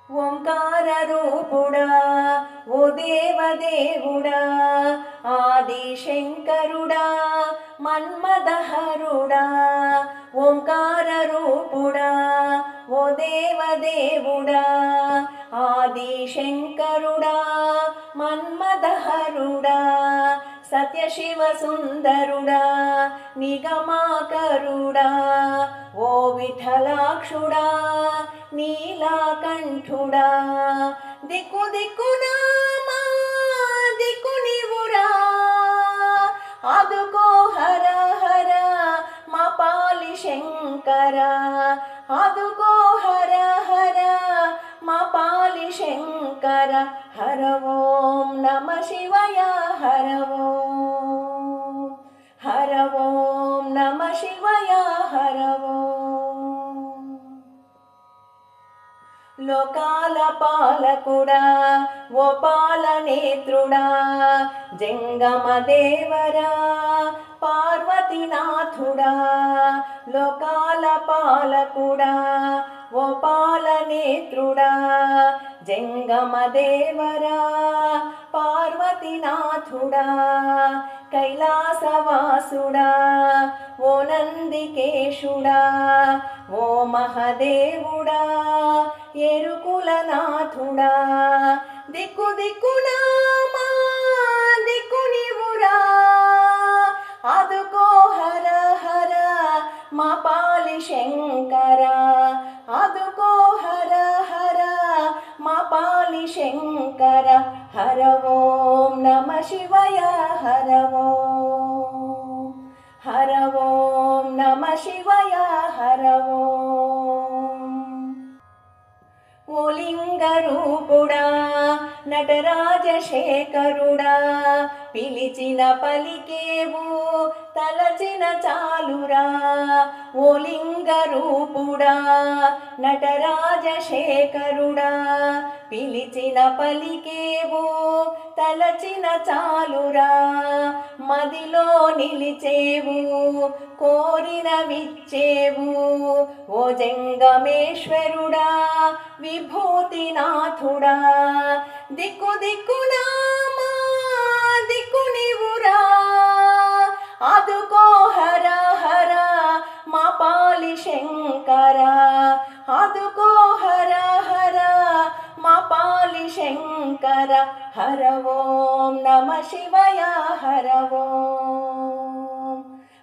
ఓంకార రూపుడా ఓ దేవదేవుడా ఆది శంకరుడా మన్మదహరుడా. ఓంకార రూపుడా ఓ దేవదేవుడా ఆది శంకరుడా మన్మదహరుడా. సత్యశివ సుందరుడా నిగమాకరుడా ఓ విఠలాక్షుడా నీలకంఠుడా. దిక్కు దిక్కునా మా దిక్కు నీవురా ఆదుకో హర హర మా పాలి శంకర. ఆదుకో హర హర మా పాలి శంకర. హర ఓం నమ శివాయ హర ఓం. హర ఓం నమ శివాయ హర ఓం. లోకాల పాలకుడా ఓ పాలనేత్రుడా జంగమ దేవరా పార్వతీనాథుడా. లోకాల పాలకుడా ఓ పాలనేత్రుడా జంగమ దేవరా పార్వతీనాథుడా. కైలాసవాసుడా ఓ నందికేశుడా ఓ మహదేవుడా ఎరుకులనాథుడా. దిక్కు దిక్కునా మా దిక్కు నీవురా ఆదుకో హర హర మా పాలి శంకర. ఆదుకో హర హర మా పాలి శంకర. హర ఓం నమ శివాయ హర ఓం. హర ఓం నమ శివాయ హర ఓం. ఓ లింగ రూపుడా నటరాజశేఖరుడా పిలిచిన పలికేవు తలచిన చాలురా. ఓ లింగ రూపుడా నటరాజశేఖరుడా పిలిచిన పలికేవు తలచిన చాలురా. మదిలో నిలిచేవు కోరిన విచ్చేవు ఓ జంగమేశ్వరుడా విభూతినాథుడా. దిక్కు దిక్కునా మా దిక్కు నీవురా ఆదుకో హర హర మా పాలి శంకర. ఆదుకో హర హర మా పాలి శంకర. హర ఓం నమ శివాయ హర ఓం.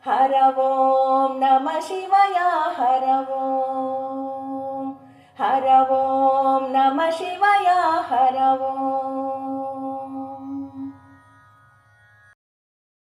హర ఓం నమ శివాయ హర ఓం. హర ఓం నమ శివాయ హర